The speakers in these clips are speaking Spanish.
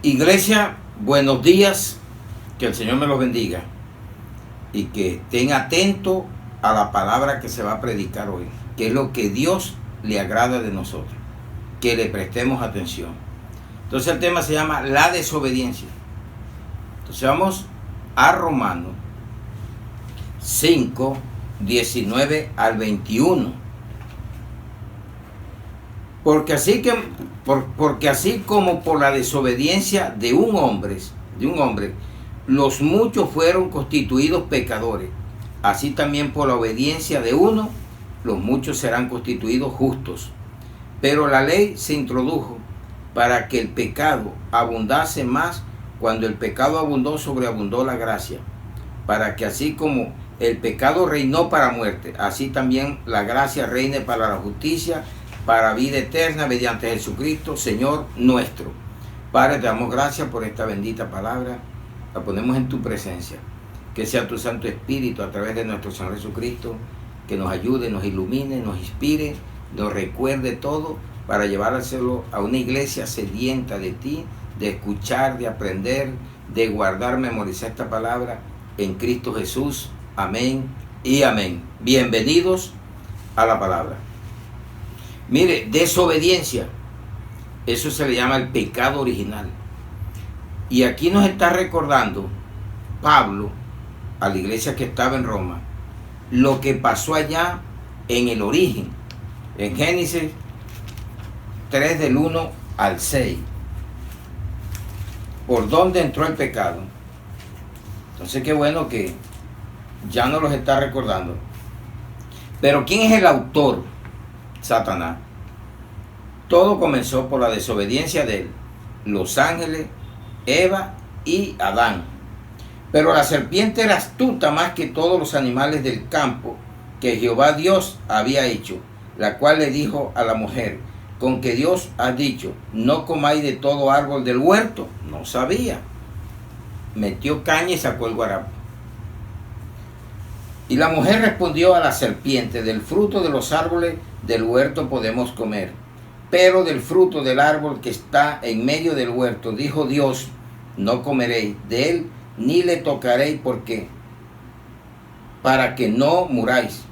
Iglesia, buenos días, que el Señor me los bendiga y que estén atentos a la palabra que se va a predicar hoy, que es lo que Dios le agrada de nosotros, que le prestemos atención. Entonces el tema se llama la desobediencia. Entonces vamos a Romanos 5, 19 al 21. Porque así como por la desobediencia de un hombre, los muchos fueron constituidos pecadores, así también por la obediencia de uno, los muchos serán constituidos justos. Pero la ley se introdujo para que el pecado abundase más. Cuando el pecado abundó, sobreabundó la gracia, para que así como el pecado reinó para muerte, así también la gracia reine para la justicia, para vida eterna, mediante Jesucristo, Señor nuestro. Padre, te damos gracias por esta bendita palabra, la ponemos en tu presencia. Que sea tu Santo Espíritu a través de nuestro Señor Jesucristo, que nos ayude, nos ilumine, nos inspire, nos recuerde todo, para llevárselo a una iglesia sedienta de ti, de escuchar, de aprender, de guardar, memorizar esta palabra en Cristo Jesús. Amén y amén. Bienvenidos a la palabra. Mire, desobediencia, eso se le llama el pecado original. Y aquí nos está recordando Pablo a la iglesia que estaba en Roma, lo que pasó allá en el origen, en Génesis 3 del 1 al 6. ¿Por dónde entró el pecado? Entonces qué bueno que ya nos los está recordando. Pero ¿quién es el autor? Satanás. Todo comenzó por la desobediencia de él, los ángeles, Eva y Adán. Pero la serpiente era astuta más que todos los animales del campo que Jehová Dios había hecho, la cual le dijo a la mujer: con que Dios ha dicho, no comáis de todo árbol del huerto. No sabía. Metió caña y sacó el guarapo. Y la mujer respondió a la serpiente: del fruto de los árboles del huerto podemos comer, pero del fruto del árbol que está en medio del huerto, dijo Dios, no comeréis de él, ni le tocaréis, porque para que no muráis.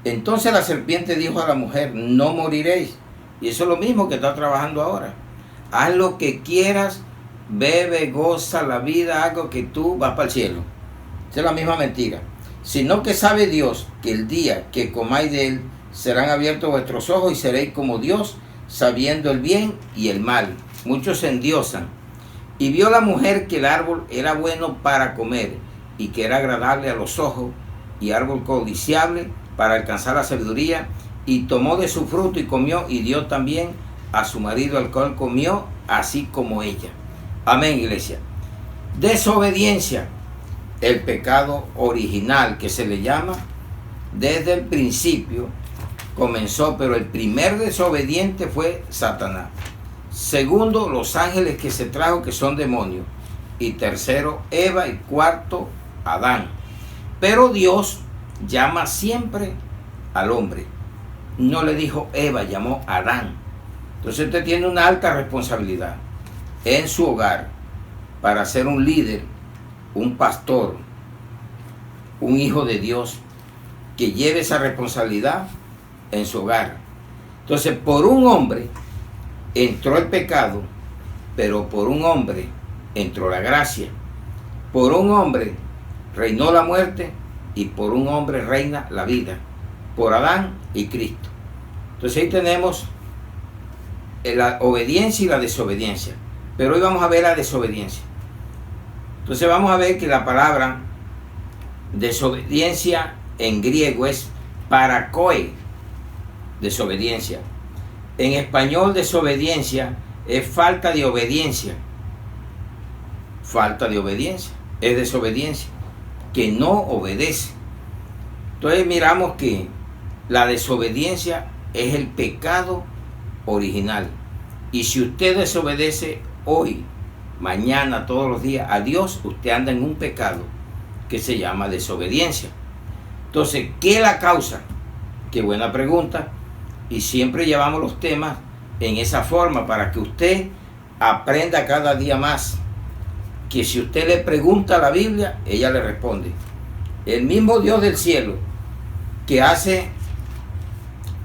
Entonces la serpiente dijo a la mujer: no moriréis. Y eso es lo mismo que está trabajando ahora. Haz lo que quieras, bebe, goza la vida, algo que tú vas para el cielo. Esa es la misma mentira. Sino que sabe Dios que el día que comáis de él, serán abiertos vuestros ojos y seréis como Dios, sabiendo el bien y el mal. Muchos se endiosan. Y vio la mujer que el árbol era bueno para comer, y que era agradable a los ojos, y árbol codiciable para alcanzar la sabiduría, y tomó de su fruto y comió, y dio también a su marido, al cual comió, así como ella. Amén, iglesia. Desobediencia, el pecado original que se le llama, desde el principio comenzó, pero el primer desobediente fue Satanás. Segundo, los ángeles que se trajo, que son demonios. Y tercero, Eva. Y cuarto, Adán. Pero Dios llama siempre al hombre. No le dijo Eva, llamó Adán. Entonces usted tiene una alta responsabilidad en su hogar para ser un líder, un pastor, un hijo de Dios, que lleve esa responsabilidad en su hogar. Entonces, por un hombre entró el pecado, pero por un hombre entró la gracia. Por un hombre reinó la muerte, y por un hombre reina la vida. Por Adán y Cristo. Entonces ahí tenemos la obediencia y la desobediencia. Pero hoy vamos a ver la desobediencia. Entonces vamos a ver que la palabra desobediencia en griego es parakoe, desobediencia. En español, desobediencia es falta de obediencia. Falta de obediencia es desobediencia, que no obedece. Entonces miramos que la desobediencia es el pecado original. Y si usted desobedece hoy, mañana, todos los días a Dios, usted anda en un pecado que se llama desobediencia. Entonces, ¿qué es la causa? Qué buena pregunta. Y siempre llevamos los temas en esa forma para que usted aprenda cada día más. Que si usted le pregunta a la Biblia, ella le responde. El mismo Dios del cielo que hace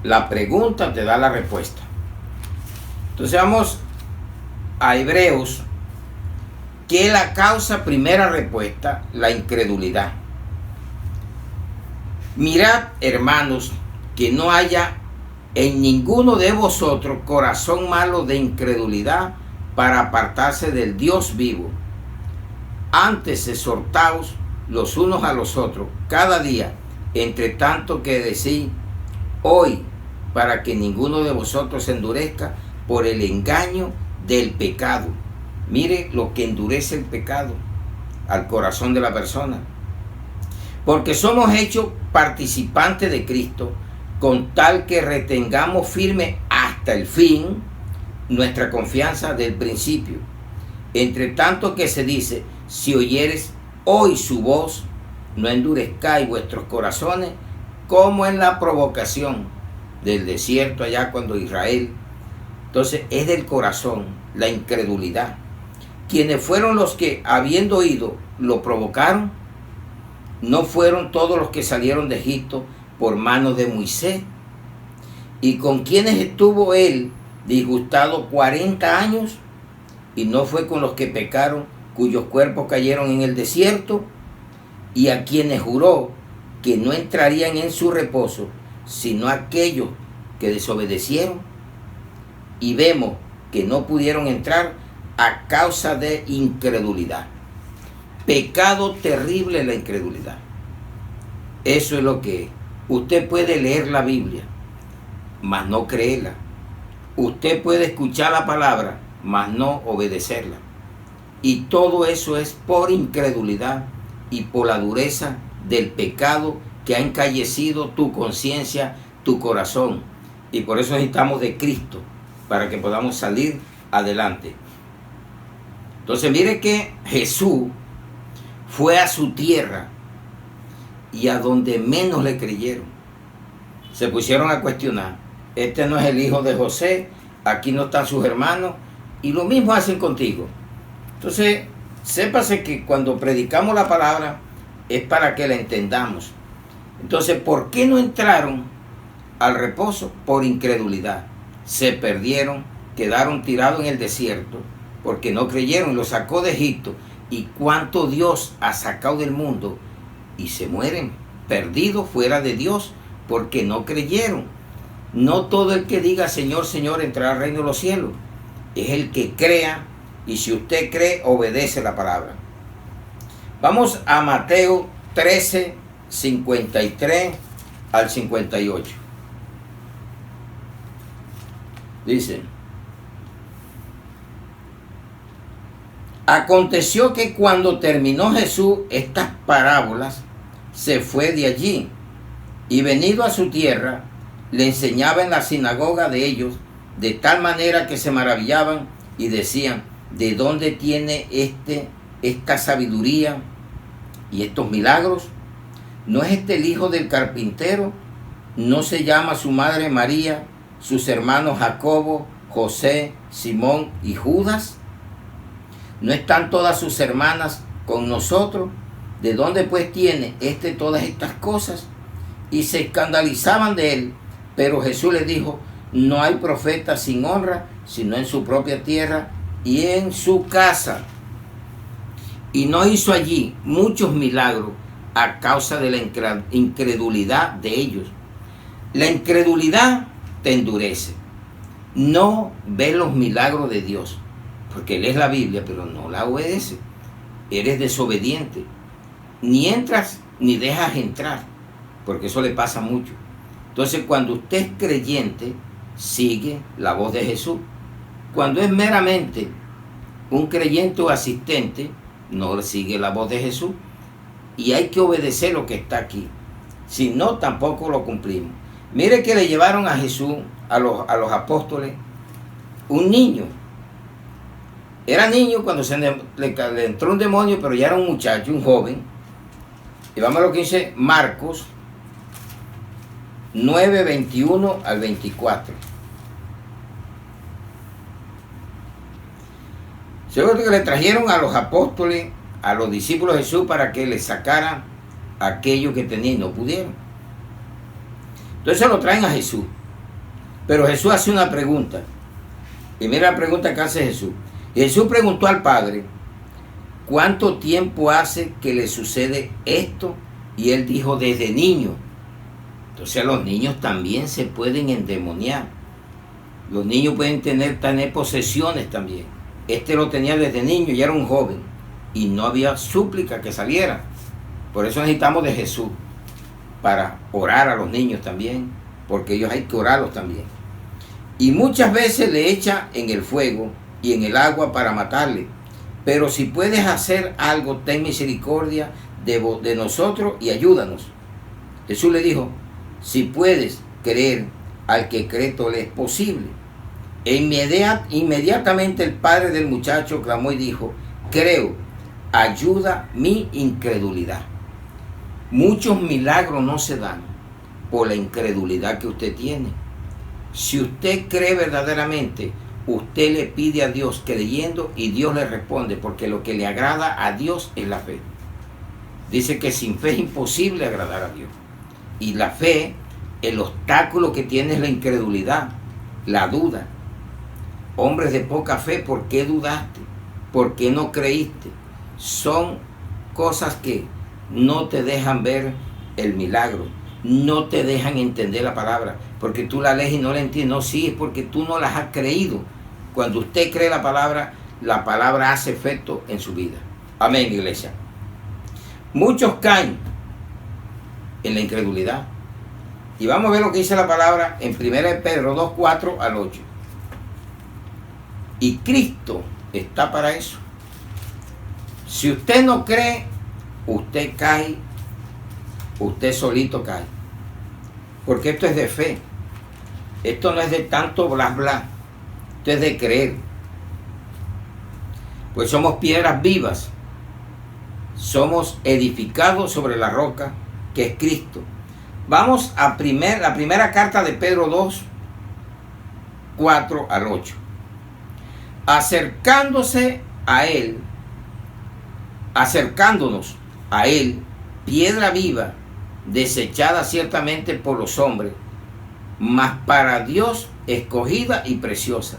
la pregunta te da la respuesta. Entonces vamos a Hebreos, que es la causa primera respuesta, la incredulidad. Mirad, hermanos, que no haya en ninguno de vosotros corazón malo de incredulidad para apartarse del Dios vivo. Antes exhortaos los unos a los otros cada día, entre tanto que decís hoy, para que ninguno de vosotros se endurezca por el engaño del pecado. Mire lo que endurece el pecado al corazón de la persona. Porque somos hechos participantes de Cristo, con tal que retengamos firme hasta el fin nuestra confianza del principio. Entre tanto que se dice, si oyeres hoy su voz, no endurezcáis vuestros corazones, como en la provocación del desierto allá cuando Israel. Entonces es del corazón, la incredulidad. Quienes fueron los que, habiendo oído, lo provocaron, no fueron todos los que salieron de Egipto por mano de Moisés, y con quienes estuvo él disgustado 40 años, y no fue con los que pecaron, cuyos cuerpos cayeron en el desierto, y a quienes juró que no entrarían en su reposo, sino aquellos que desobedecieron, y vemos que no pudieron entrar a causa de incredulidad. Pecado terrible la incredulidad. Eso es lo que es. Usted puede leer la Biblia, mas no creerla. Usted puede escuchar la palabra, mas no obedecerla. Y todo eso es por incredulidad y por la dureza del pecado que ha encallecido tu conciencia, tu corazón. Y por eso necesitamos de Cristo, para que podamos salir adelante. Entonces mire que Jesús fue a su tierra y a donde menos le creyeron. Se pusieron a cuestionar. Este no es el hijo de José, aquí no están sus hermanos, y lo mismo hacen contigo. Entonces, sépase que cuando predicamos la palabra es para que la entendamos. Entonces, ¿por qué no entraron al reposo? Por incredulidad. Se perdieron, quedaron tirados en el desierto, porque no creyeron, lo sacó de Egipto. ¿Y cuánto Dios ha sacado del mundo? Y se mueren, perdidos fuera de Dios, porque no creyeron. No todo el que diga Señor, Señor entrará al reino de los cielos. Es el que crea, y si usted cree, obedece la palabra. Vamos a Mateo 13, 53 al 58. Dice: aconteció que cuando terminó Jesús estas parábolas, se fue de allí, y venido a su tierra, le enseñaba en la sinagoga de ellos, de tal manera que se maravillaban y decían: ¿de dónde tiene esta sabiduría y estos milagros? ¿No es este el hijo del carpintero? ¿No se llama su madre María, sus hermanos Jacobo, José, Simón y Judas? ¿No están todas sus hermanas con nosotros? ¿De dónde pues tiene todas estas cosas? Y se escandalizaban de él. Pero Jesús les dijo: no hay profeta sin honra, sino en su propia tierra y en su casa. Y no hizo allí muchos milagros a causa de la incredulidad de ellos. La incredulidad te endurece. No ves los milagros de Dios, porque lees la Biblia, pero no la obedeces. Eres desobediente. Ni entras ni dejas entrar, porque eso le pasa mucho. Entonces, cuando usted es creyente, sigue la voz de Jesús. Cuando es meramente un creyente o asistente, no sigue la voz de Jesús. Y hay que obedecer lo que está aquí. Si no, tampoco lo cumplimos. Mire que le llevaron a Jesús, a los apóstoles, un niño. Era niño cuando le entró un demonio, pero ya era un muchacho, un joven. Y vamos a lo que dice Marcos 9, 21 al 24. Segundo, que le trajeron a los apóstoles, a los discípulos de Jesús, para que les sacaran aquello que tenían y no pudieron. Entonces lo traen a Jesús. Pero Jesús hace una pregunta. Y mira la pregunta que hace Jesús. Jesús preguntó al Padre, ¿cuánto tiempo hace que le sucede esto? Y él dijo, desde niño. Entonces los niños también se pueden endemoniar. Los niños pueden tener posesiones también. Este lo tenía desde niño y era un joven. Y no había súplica que saliera. Por eso necesitamos de Jesús. Para orar a los niños también. Porque ellos hay que orarlos también. Y muchas veces le echa en el fuego y en el agua para matarle. Pero si puedes hacer algo, ten misericordia de nosotros y ayúdanos. Jesús le dijo, si puedes creer, al que cree todo le es posible. E inmediatamente el padre del muchacho clamó y dijo, creo, ayuda mi incredulidad. Muchos milagros no se dan por la incredulidad que usted tiene. Si usted cree verdaderamente, usted le pide a Dios creyendo y Dios le responde, porque lo que le agrada a Dios es la fe. Dice que sin fe es imposible agradar a Dios. Y la fe, el obstáculo que tiene es la incredulidad, la duda. Hombres de poca fe, ¿por qué dudaste? ¿Por qué no creíste? Son cosas que no te dejan ver el milagro, no te dejan entender la palabra, porque tú la lees y no la entiendes. No, sí, es porque tú no las has creído. Cuando usted cree la palabra hace efecto en su vida. Amén, iglesia. Muchos caen en la incredulidad. Y vamos a ver lo que dice la palabra en 1 Pedro 2, 4 al 8. Y Cristo está para eso. Si usted no cree, usted cae, usted solito cae. Porque esto es de fe. Esto no es de tanto bla bla. Esto es de creer. Pues somos piedras vivas. Somos edificados sobre la roca que es Cristo. Vamos a la primera carta de Pedro 2, 4 al 8. Acercándonos a él, piedra viva, desechada ciertamente por los hombres, mas para Dios escogida y preciosa.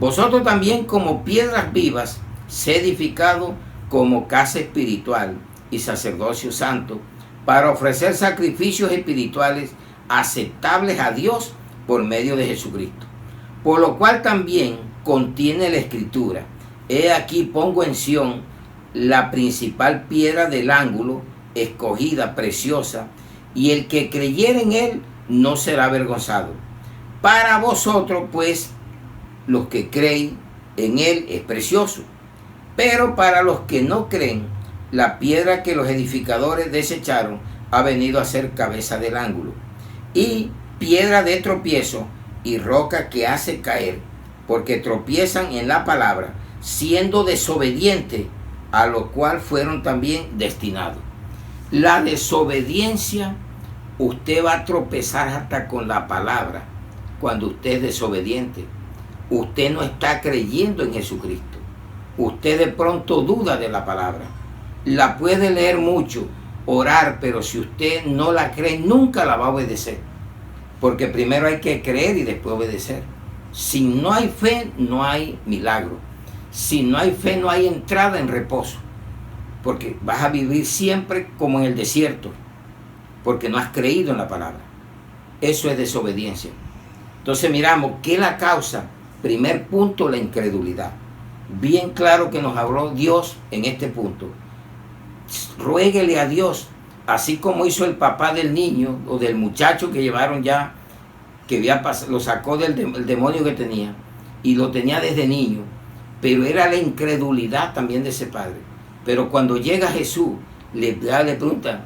Vosotros también como piedras vivas, sed edificado como casa espiritual y sacerdocio santo, para ofrecer sacrificios espirituales aceptables a Dios por medio de Jesucristo. Por lo cual también contiene la Escritura, he aquí pongo en Sión la principal piedra del ángulo, escogida, preciosa, y el que creyere en él no será avergonzado. Para vosotros, pues, los que creen en él es precioso, pero para los que no creen, la piedra que los edificadores desecharon ha venido a ser cabeza del ángulo, y piedra de tropiezo y roca que hace caer, porque tropiezan en la palabra, siendo desobedientes, a lo cual fueron también destinados. La desobediencia, usted va a tropezar hasta con la palabra cuando usted es desobediente. Usted no está creyendo en Jesucristo. Usted de pronto duda de la palabra. La puede leer mucho, orar, pero si usted no la cree, nunca la va a obedecer. Porque primero hay que creer y después obedecer. Si no hay fe, no hay milagro. Si no hay fe, no hay entrada en reposo. Porque vas a vivir siempre como en el desierto. Porque no has creído en la palabra. Eso es desobediencia. Entonces miramos, ¿qué es la causa? Primer punto, la incredulidad. Bien claro que nos habló Dios en este punto. Ruéguele a Dios, así como hizo el papá del niño o del muchacho que llevaron ya, que lo sacó del demonio que tenía y lo tenía desde niño, pero era la incredulidad también de ese padre. Pero cuando llega Jesús, le pregunta,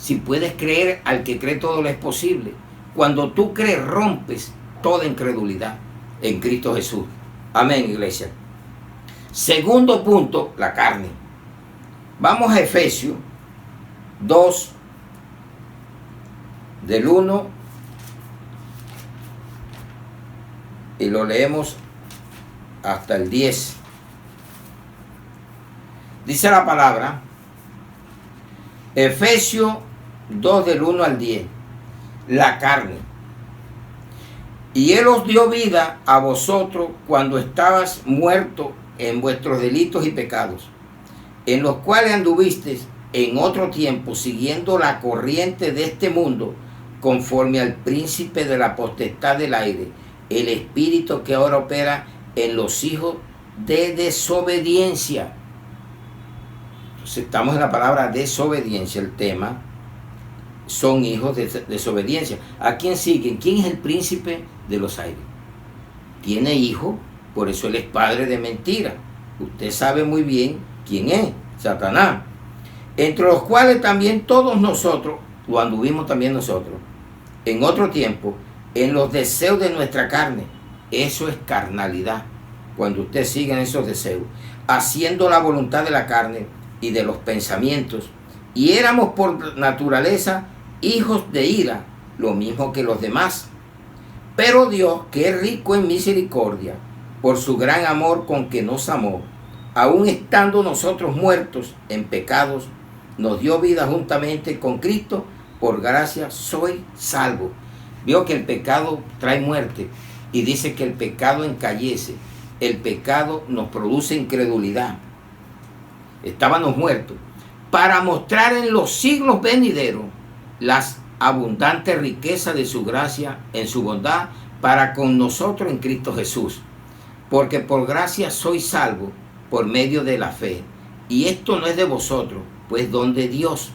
si puedes creer, al que cree todo lo es posible. Cuando tú crees, rompes toda incredulidad en Cristo Jesús. Amén, iglesia. Segundo punto, la carne. Vamos a Efesios 2, del 1, y lo leemos hasta el 10. Dice la palabra, Efesios 2 del 1 al 10, la carne. Y Él os dio vida a vosotros cuando estabas muertos en vuestros delitos y pecados, en los cuales anduvisteis en otro tiempo, siguiendo la corriente de este mundo, conforme al príncipe de la potestad del aire, el espíritu que ahora opera en los hijos de desobediencia. Entonces estamos en la palabra desobediencia, el tema. Son hijos de desobediencia. ¿A quién siguen? ¿Quién es el príncipe de los aires? Tiene hijo, por eso él es padre de mentira. Usted sabe muy bien quién es, Satanás. Entre los cuales también todos nosotros, lo anduvimos también nosotros, en otro tiempo, en los deseos de nuestra carne. Eso es carnalidad, cuando usted sigue en esos deseos, haciendo la voluntad de la carne y de los pensamientos. Y éramos por naturaleza hijos de ira, lo mismo que los demás. Pero Dios, que es rico en misericordia, por su gran amor con que nos amó, aun estando nosotros muertos en pecados, nos dio vida juntamente con Cristo. Por gracia soy salvo. Vio que el pecado trae muerte y dice que el pecado encallece. El pecado nos produce incredulidad. Estábamos muertos, para mostrar en los siglos venideros las abundantes riquezas de su gracia en su bondad para con nosotros en Cristo Jesús. Porque por gracia soy salvo por medio de la fe. Y esto no es de vosotros, pues don de Dios,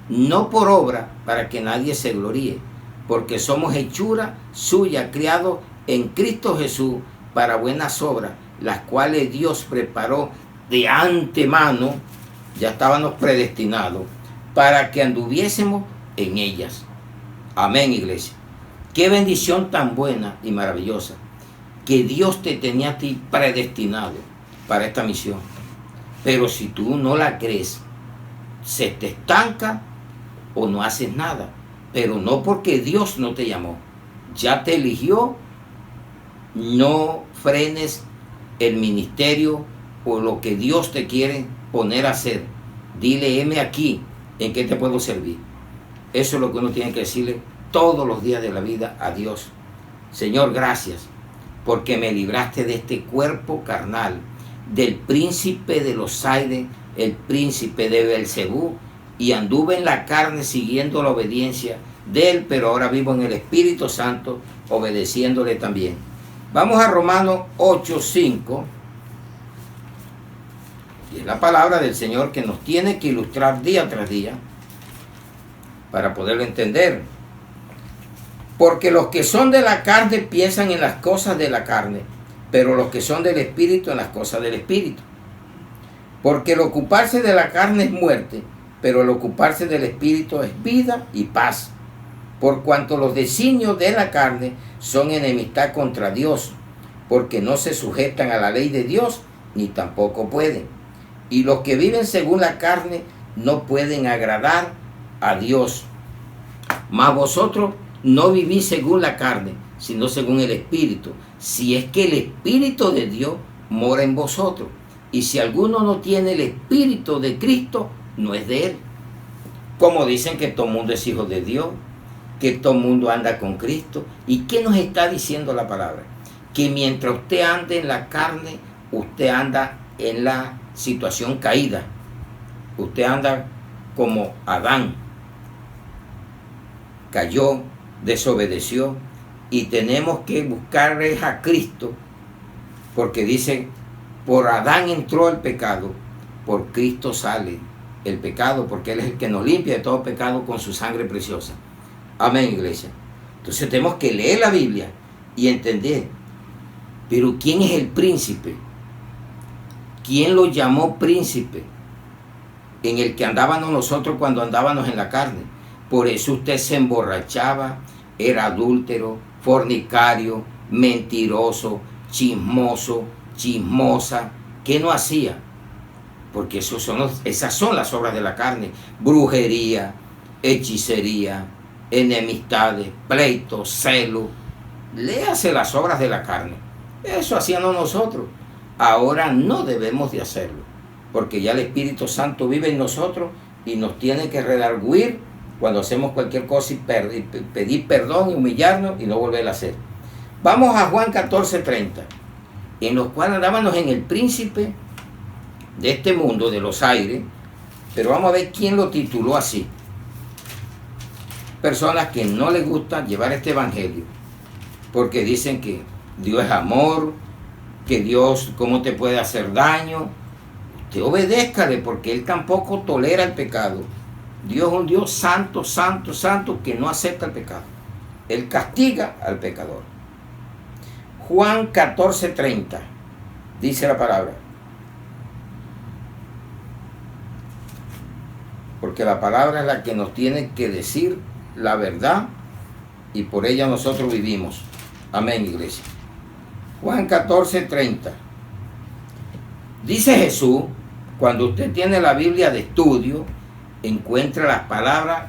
no por obra, para que nadie se gloríe, porque somos hechura suya, criados en Cristo Jesús para buenas obras, las cuales Dios preparó de antemano, ya estábamos predestinados, para que anduviésemos en ellas. Amén, iglesia. Qué bendición tan buena y maravillosa, que Dios te tenía a ti predestinado para esta misión. Pero si tú no la crees, se te estanca o no haces nada. Pero no porque Dios no te llamó, ya te eligió. No frenes el ministerio o lo que Dios te quiere poner a hacer. Dile, heme aquí, ¿en qué te puedo servir? Eso es lo que uno tiene que decirle todos los días de la vida a Dios. Señor, gracias, porque me libraste de este cuerpo carnal, del príncipe de los aires, el príncipe de Beelzebú, y anduve en la carne siguiendo la obediencia de él, pero ahora vivo en el Espíritu Santo, obedeciéndole también. Vamos a Romanos 8:5, y es la palabra del Señor que nos tiene que ilustrar día tras día para poderlo entender. Porque los que son de la carne piensan en las cosas de la carne, pero los que son del Espíritu en las cosas del Espíritu. Porque el ocuparse de la carne es muerte, pero el ocuparse del Espíritu es vida y paz. Por cuanto los designios de la carne son enemistad contra Dios, porque no se sujetan a la ley de Dios, ni tampoco pueden. Y los que viven según la carne no pueden agradar a Dios. Mas vosotros no vivís según la carne, sino según el Espíritu, si es que el Espíritu de Dios mora en vosotros. Y si alguno no tiene el Espíritu de Cristo, no es de él. Como dicen que todo el mundo es hijo de Dios, que todo el mundo anda con Cristo. ¿Y qué nos está diciendo la palabra? Que mientras usted ande en la carne, usted anda en la situación caída. Usted anda como Adán. Cayó, desobedeció, y tenemos que buscar a Cristo, porque dice, por Adán entró el pecado, por Cristo sale el pecado, porque Él es el que nos limpia de todo pecado con su sangre preciosa. Amén, iglesia. Entonces tenemos que leer la Biblia y entender, pero ¿quién es el príncipe? ¿Quién lo llamó príncipe? En el que andábamos nosotros cuando andábamos en la carne. Por eso usted se emborrachaba, era adúltero, fornicario, mentiroso, chismoso, chismosa. ¿Qué no hacía? Porque esas son las obras de la carne. Brujería, hechicería, enemistades, pleitos, celo. Léase las obras de la carne. Eso hacíamos nosotros. Ahora no debemos de hacerlo. porque ya el Espíritu Santo vive en nosotros y nos tiene que redarguir cuando hacemos cualquier cosa y pedir perdón y humillarnos y no volver a hacer. Vamos a Juan 14:30, en los cuales andábamos en el príncipe de este mundo, de los aires, pero vamos a ver quién lo tituló así. Personas que no les gusta llevar este evangelio, porque dicen que Dios es amor, que Dios, ¿cómo te puede hacer daño? Te obedézcale, porque Él tampoco tolera el pecado. Dios es un Dios santo, santo, santo, que no acepta el pecado. Él castiga al pecador. Juan 14:30, dice la palabra. Porque la palabra es la que nos tiene que decir la verdad y por ella nosotros vivimos. Amén, iglesia. Juan 14:30. Dice Jesús, cuando usted tiene la Biblia de estudio, encuentra las palabras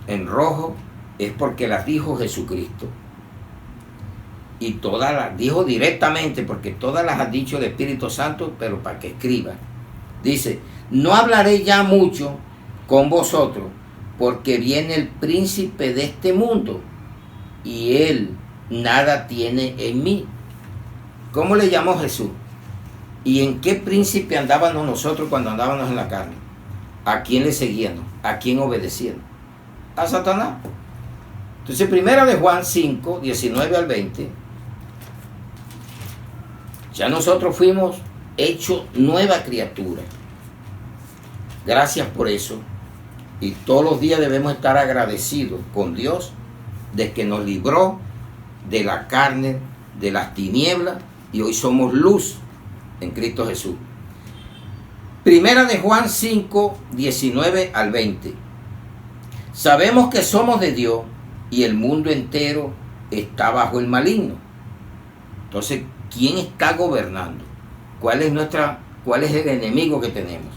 en rojo, es porque las dijo Jesucristo. Y todas las dijo directamente, porque todas las ha dicho el Espíritu Santo, pero para que escriban. Dice, no hablaré ya mucho con vosotros, porque viene el príncipe de este mundo, y él nada tiene en mí. ¿Cómo le llamó Jesús? ¿Y en qué príncipe andábamos nosotros cuando andábamos en la carne? ¿A quién le seguíamos? ¿A quién obedeciendo? A Satanás. Entonces, primera de Juan 5, 19 al 20, ya nosotros fuimos hechos nueva criatura. Gracias por eso. Y todos los días debemos estar agradecidos con Dios de que nos libró de la carne, de las tinieblas, y hoy somos luz en Cristo Jesús. Primera de Juan 5, 19 al 20. Sabemos que somos de Dios y el mundo entero está bajo el maligno. Entonces, ¿quién está gobernando? ¿Cuál es el enemigo que tenemos?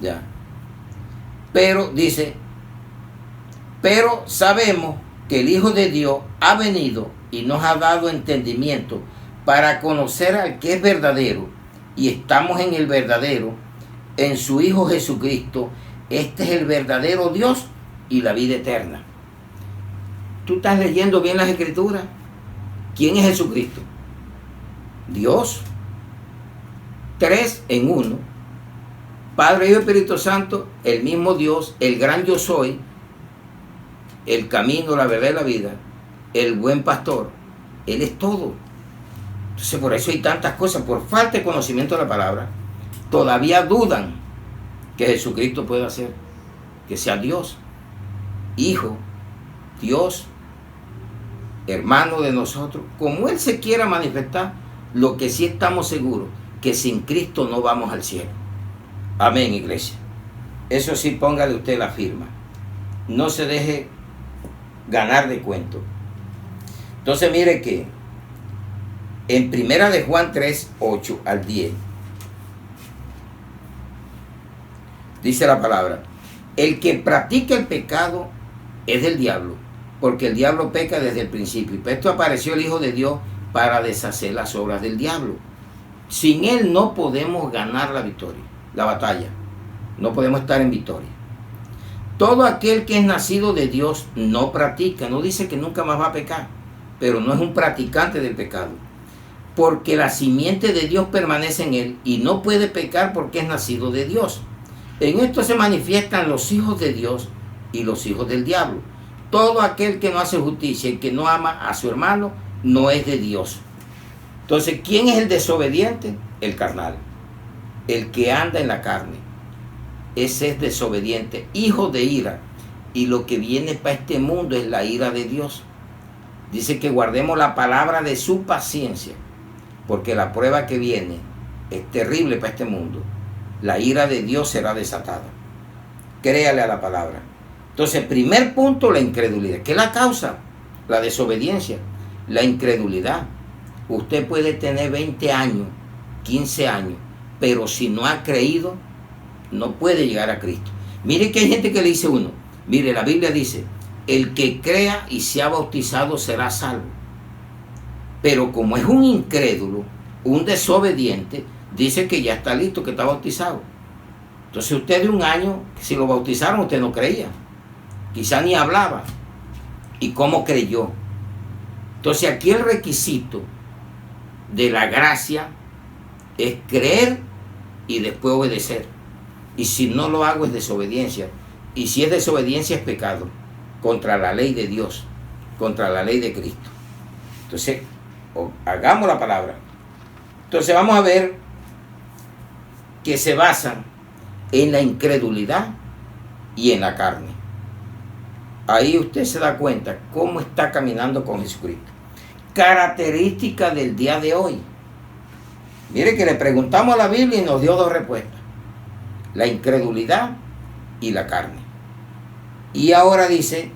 Ya. Pero dice, pero sabemos que el Hijo de Dios ha venido y nos ha dado entendimiento para conocer al que es verdadero, y estamos en el verdadero, en su Hijo Jesucristo. Este es el verdadero Dios y la vida eterna. ¿Tú estás leyendo bien las Escrituras? ¿Quién es Jesucristo? Dios. 3 en 1. Padre, Hijo y Espíritu Santo, el mismo Dios, el gran yo soy, el camino, la verdad y la vida, el buen pastor. Él es todo. Entonces, por eso hay tantas cosas, por falta de conocimiento de la palabra, todavía dudan que Jesucristo pueda ser, que sea Dios, Hijo, Dios, hermano de nosotros, como Él se quiera manifestar. Lo que sí estamos seguros, que sin Cristo no vamos al cielo. Amén, iglesia. Eso sí, póngale usted la firma. No se deje ganar de cuento. Entonces, mire que en primera de Juan 3, 8 al 10, dice la palabra, el que practica el pecado es del diablo, porque el diablo peca desde el principio. Y por esto apareció el Hijo de Dios para deshacer las obras del diablo. Sin Él no podemos ganar la victoria, la batalla. No podemos estar en victoria. Todo aquel que es nacido de Dios no practica, no dice que nunca más va a pecar, pero no es un practicante del pecado, porque la simiente de Dios permanece en él y no puede pecar porque es nacido de Dios. En esto se manifiestan los hijos de Dios y los hijos del diablo. Todo aquel que no hace justicia y que no ama a su hermano no es de Dios. Entonces, ¿quién es el desobediente? El carnal, el que anda en la carne. Ese es desobediente, hijo de ira. Y lo que viene para este mundo es la ira de Dios. Dice que guardemos la palabra de su paciencia, porque la prueba que viene es terrible para este mundo. La ira de Dios será desatada. Créale a la palabra. Entonces, primer punto, la incredulidad. ¿Qué es la causa? La desobediencia, la incredulidad. Usted puede tener 20 años, 15 años, pero si no ha creído, no puede llegar a Cristo. Mire que hay gente que le dice a uno, mire, la Biblia dice, el que crea y sea bautizado será salvo. Pero como es un incrédulo, un desobediente, dice que ya está listo, que está bautizado. Entonces usted de un año, si lo bautizaron, usted no creía. Quizá ni hablaba. ¿Y cómo creyó? Entonces aquí el requisito de la gracia es creer y después obedecer. Y si no lo hago es desobediencia. Y si es desobediencia es pecado contra la ley de Dios, contra la ley de Cristo. Entonces, hagamos la palabra. Entonces vamos a ver que se basan en la incredulidad y en la carne. Ahí usted se da cuenta cómo está caminando con Jesucristo. Característica del día de hoy. Mire que le preguntamos a la Biblia y nos dio dos respuestas. La incredulidad y la carne. Y ahora dice,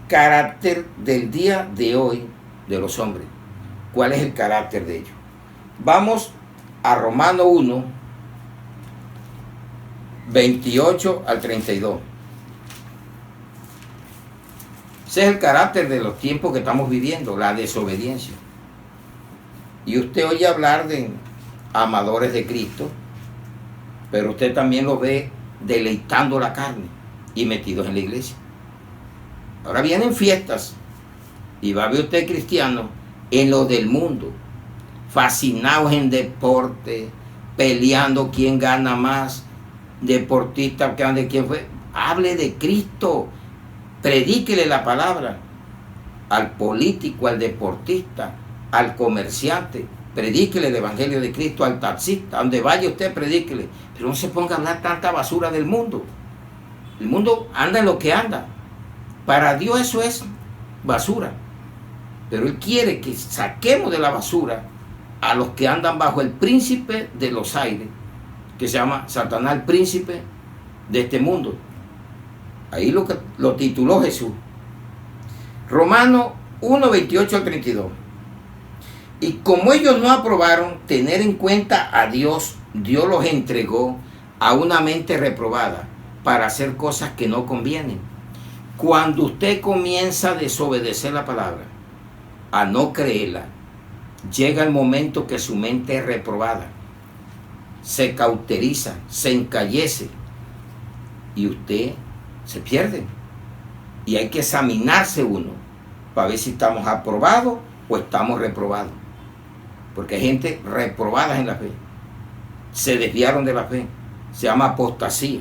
carácter del día de hoy de los hombres. ¿Cuál es el carácter de ellos? Vamos a Romanos 1, 28 al 32. Ese es el carácter de los tiempos que estamos viviendo, la desobediencia. Y usted oye hablar de amadores de Cristo, pero usted también los ve deleitando la carne y metidos en la iglesia. Ahora vienen fiestas y va a ver usted cristiano en lo del mundo, fascinados en deporte, peleando quién gana más, deportista que ande quién fue. Hable de Cristo, predíquele la palabra al político, al deportista, al comerciante. Predíquele el evangelio de Cristo al taxista, donde vaya usted, predíquele. Pero no se ponga a hablar tanta basura del mundo. El mundo anda en lo que anda. Para Dios eso es basura. Pero Él quiere que saquemos de la basura a los que andan bajo el príncipe de los aires, que se llama Satanás, el príncipe de este mundo. Ahí lo tituló Jesús. Romanos 1, 28 al 32. Y como ellos no aprobaron tener en cuenta a Dios, Dios los entregó a una mente reprobada para hacer cosas que no convienen. Cuando usted comienza a desobedecer la palabra, a no creerla, llega el momento que su mente es reprobada, se cauteriza, se encallece y usted se pierde. Y hay que examinarse uno para ver si estamos aprobados o estamos reprobados. Porque hay gente reprobada en la fe. Se desviaron de la fe. Se llama apostasía.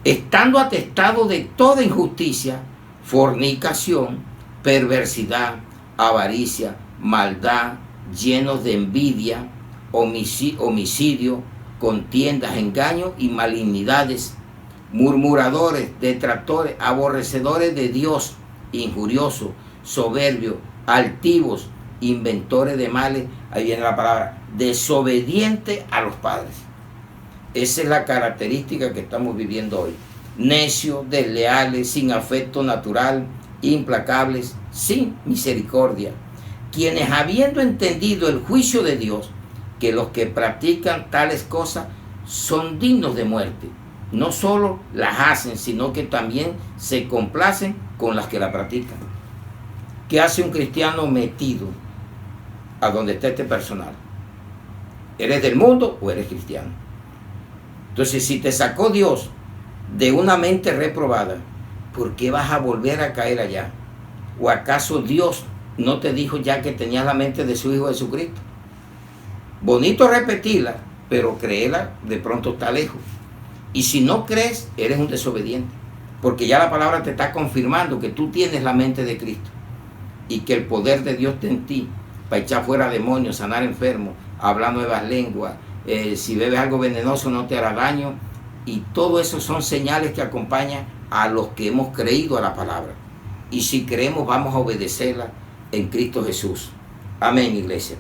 Estando atestados de toda injusticia, fornicación, perversidad, avaricia, maldad, llenos de envidia, homicidio, contiendas, engaños y malignidades, murmuradores, detractores, aborrecedores de Dios, injuriosos, soberbios, altivos, inventores de males. Ahí viene la palabra, desobedientes a los padres. Esa es la característica que estamos viviendo hoy. Necios, desleales, sin afecto natural, implacables, sin misericordia. Quienes habiendo entendido el juicio de Dios, que los que practican tales cosas son dignos de muerte. No solo las hacen, sino que también se complacen con las que la practican. ¿Qué hace un cristiano metido a donde está este personal? ¿Eres del mundo o eres cristiano? Entonces, si te sacó Dios de una mente reprobada, ¿por qué vas a volver a caer allá? ¿O acaso Dios no te dijo ya que tenías la mente de su Hijo Jesucristo? Bonito repetirla, pero creerla de pronto está lejos. Y si no crees, eres un desobediente, porque ya la palabra te está confirmando que tú tienes la mente de Cristo y que el poder de Dios está en ti para echar fuera demonios, sanar enfermos, hablar nuevas lenguas. Si bebes algo venenoso no te hará daño. Y todo eso son señales que acompañan a los que hemos creído a la palabra. Y si creemos, vamos a obedecerla en Cristo Jesús. Amén, iglesia.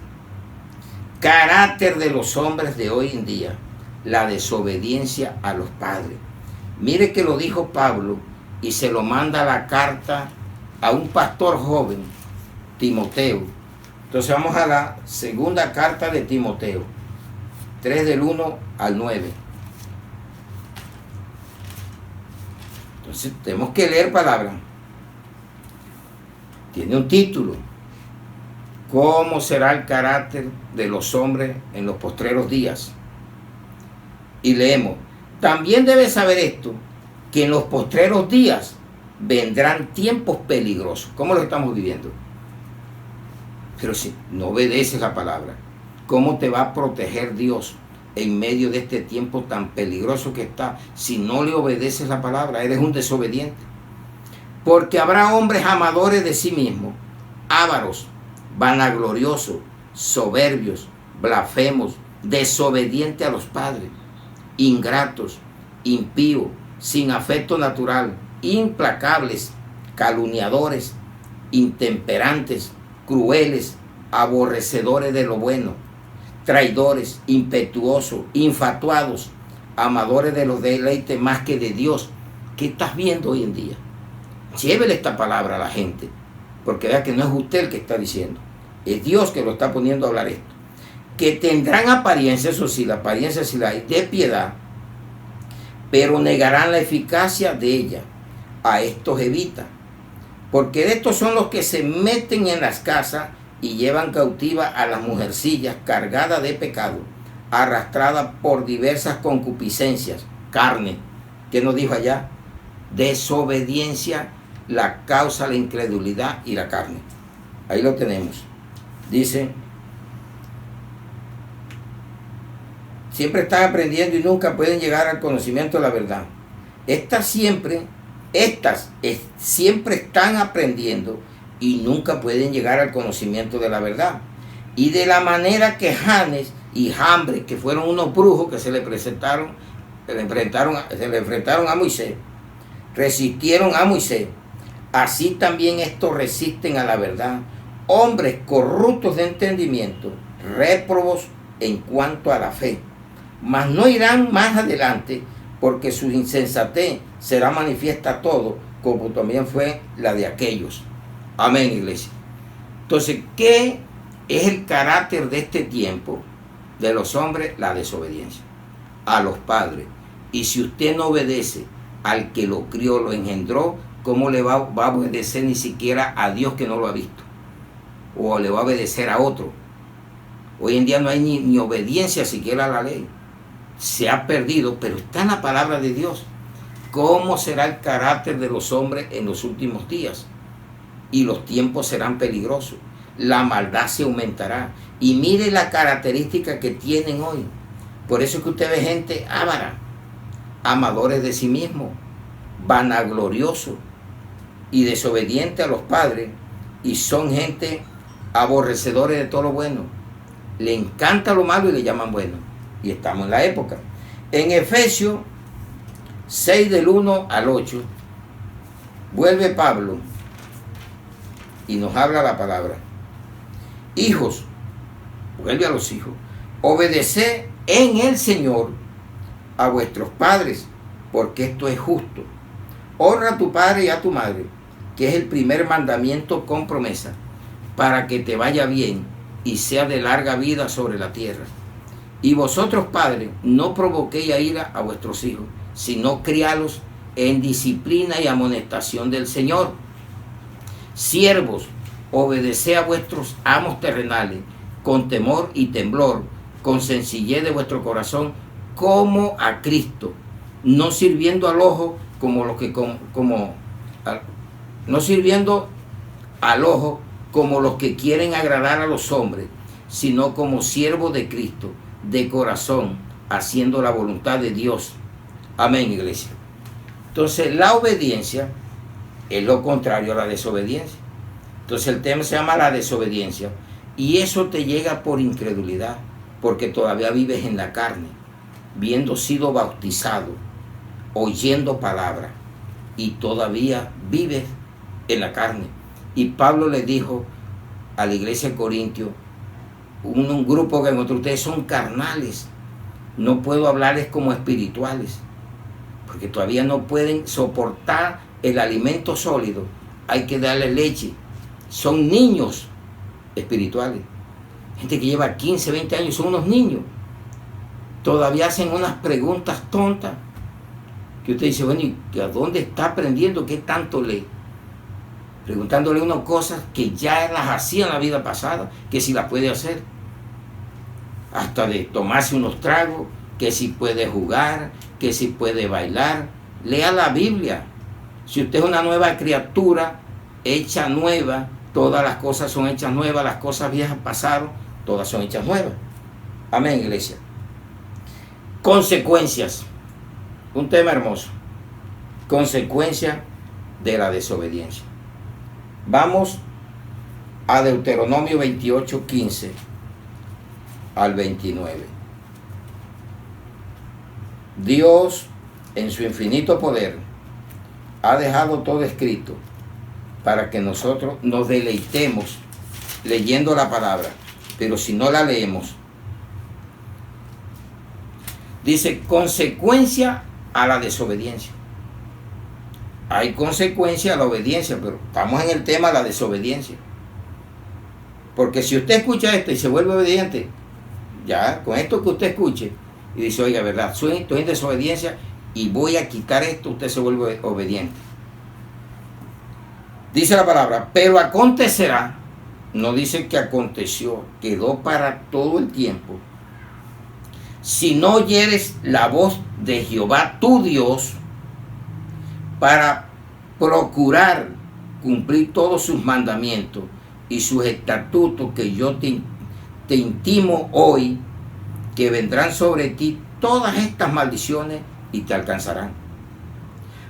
Carácter de los hombres de hoy en día: la desobediencia a los padres. Mire que lo dijo Pablo y se lo manda la carta a un pastor joven, Timoteo. Entonces vamos a la segunda carta de Timoteo, 3 del 1 al 9. Entonces tenemos que leer palabra. Tiene un título: ¿cómo será el carácter de los hombres en los postreros días? Y leemos: También debes saber esto, que en los postreros días vendrán tiempos peligrosos. ¿Cómo lo estamos viviendo? Pero si no obedeces la palabra, ¿cómo te va a proteger Dios en medio de este tiempo tan peligroso que está? Si no le obedeces la palabra, eres un desobediente. Porque habrá hombres amadores de sí mismos, ávaros, vanagloriosos, soberbios, blasfemos, desobedientes a los padres, ingratos, impíos, sin afecto natural, implacables, calumniadores, intemperantes, crueles, aborrecedores de lo bueno, traidores, impetuosos, infatuados, amadores de los deleites más que de Dios. ¿Qué estás viendo hoy en día? Llévele esta palabra a la gente, porque vea que no es usted el que está diciendo, es Dios que lo está poniendo a hablar esto. Que tendrán apariencia, eso sí, la apariencia sí la hay, de piedad, pero negarán la eficacia de ella. A estos evita, porque de estos son los que se meten en las casas y llevan cautiva a las mujercillas cargadas de pecado, arrastradas por diversas concupiscencias, carne. ¿Qué nos dijo allá? Desobediencia, la causa la incredulidad y la carne. Ahí lo tenemos. Dice, siempre están aprendiendo y nunca pueden llegar al conocimiento de la verdad. Estas siempre están aprendiendo y nunca pueden llegar al conocimiento de la verdad. Y de la manera que Janes y Jambres, que fueron unos brujos que se le enfrentaron a Moisés, resistieron a Moisés, así también estos resisten a la verdad, hombres corruptos de entendimiento, réprobos en cuanto a la fe, mas no irán más adelante, porque su insensatez será manifiesta a todos, como también fue la de aquellos. Amén, iglesia. Entonces, ¿qué es el carácter de este tiempo de los hombres? La desobediencia a los padres. Y si usted no obedece al que lo crió, lo engendró, ¿cómo le va a obedecer ni siquiera a Dios que no lo ha visto? O le va a obedecer a otro. Hoy en día no hay ni obediencia siquiera a la ley. Se ha perdido, pero está en la palabra de Dios. ¿Cómo será el carácter de los hombres en los últimos días? Y los tiempos serán peligrosos. La maldad se aumentará. Y mire la característica que tienen hoy. Por eso es que usted ve gente avara, amadores de sí mismos, vanagloriosos y desobedientes a los padres. Y son gente aborrecedores de todo lo bueno. Le encanta lo malo y le llaman bueno. Y estamos en la época. En Efesios 6 del 1 al 8, vuelve Pablo y nos habla la palabra. Hijos, vuelve a los hijos, obedeced en el Señor a vuestros padres, porque esto es justo. Honra a tu padre y a tu madre, que es el primer mandamiento con promesa, para que te vaya bien y sea de larga vida sobre la tierra. Y vosotros, padres, no provoquéis a ira a vuestros hijos, sino crialos en disciplina y amonestación del Señor. Siervos, obedeced a vuestros amos terrenales, con temor y temblor, con sencillez de vuestro corazón, como a Cristo, no sirviendo al ojo no sirviendo al ojo como los que quieren agradar a los hombres, sino como siervos de Cristo, de corazón, haciendo la voluntad de Dios. Amén, iglesia. Entonces, la obediencia es lo contrario a la desobediencia. Entonces, el tema se llama la desobediencia. Y eso te llega por incredulidad, porque todavía vives en la carne, viendo sido bautizado, oyendo palabra, y todavía vives en la carne. Y Pablo le dijo a la iglesia de Corintios, un grupo que entre ustedes son carnales, no puedo hablarles como espirituales, porque todavía no pueden soportar el alimento sólido, hay que darle leche, son niños espirituales, gente que lleva 15, 20 años, son unos niños, todavía hacen unas preguntas tontas, que usted dice, bueno, ¿y a dónde está aprendiendo? ¿Qué tanto lee? Preguntándole unas cosas que ya las hacía en la vida pasada, que si las puede hacer, hasta de tomarse unos tragos, que si puede jugar, que si puede bailar, lea la Biblia. Si usted es una nueva criatura, hecha nueva, todas las cosas son hechas nuevas, las cosas viejas pasaron, todas son hechas nuevas. Amén, iglesia. Consecuencias. Un tema hermoso. Consecuencia de la desobediencia. Vamos a Deuteronomio 28, 15 al 29. Dios, en su infinito poder, ha dejado todo escrito para que nosotros nos deleitemos leyendo la palabra. Pero si no la leemos, dice consecuencia a la desobediencia. Hay consecuencia a la obediencia, pero estamos en el tema de la desobediencia. Porque si usted escucha esto y se vuelve obediente, ya con esto que usted escuche y dice, oiga, verdad, estoy en desobediencia y voy a quitar esto, usted se vuelve obediente. Dice la palabra, pero acontecerá, no dice que aconteció, quedó para todo el tiempo. Si no oyeres la voz de Jehová tu Dios, para procurar cumplir todos sus mandamientos y sus estatutos que yo te intimo hoy, que vendrán sobre ti todas estas maldiciones y te alcanzarán.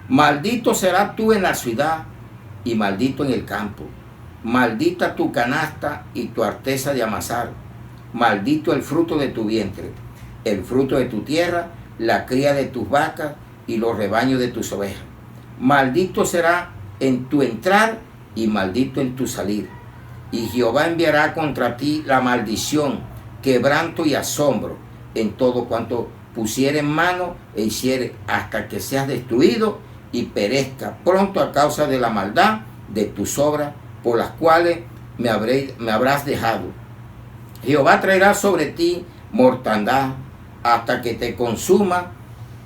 Maldito serás tú en la ciudad y maldito en el campo. Maldita tu canasta y tu arteza de amasar. Maldito el fruto de tu vientre, el fruto de tu tierra, la cría de tus vacas y los rebaños de tus ovejas. Maldito será en tu entrar y maldito en tu salir. Y Jehová enviará contra ti la maldición, quebranto y asombro en todo cuanto pusiere en mano e hiciere, hasta que seas destruido y perezca pronto a causa de la maldad de tus obras, por las cuales me habrás dejado. Jehová traerá sobre ti mortandad hasta que te consuma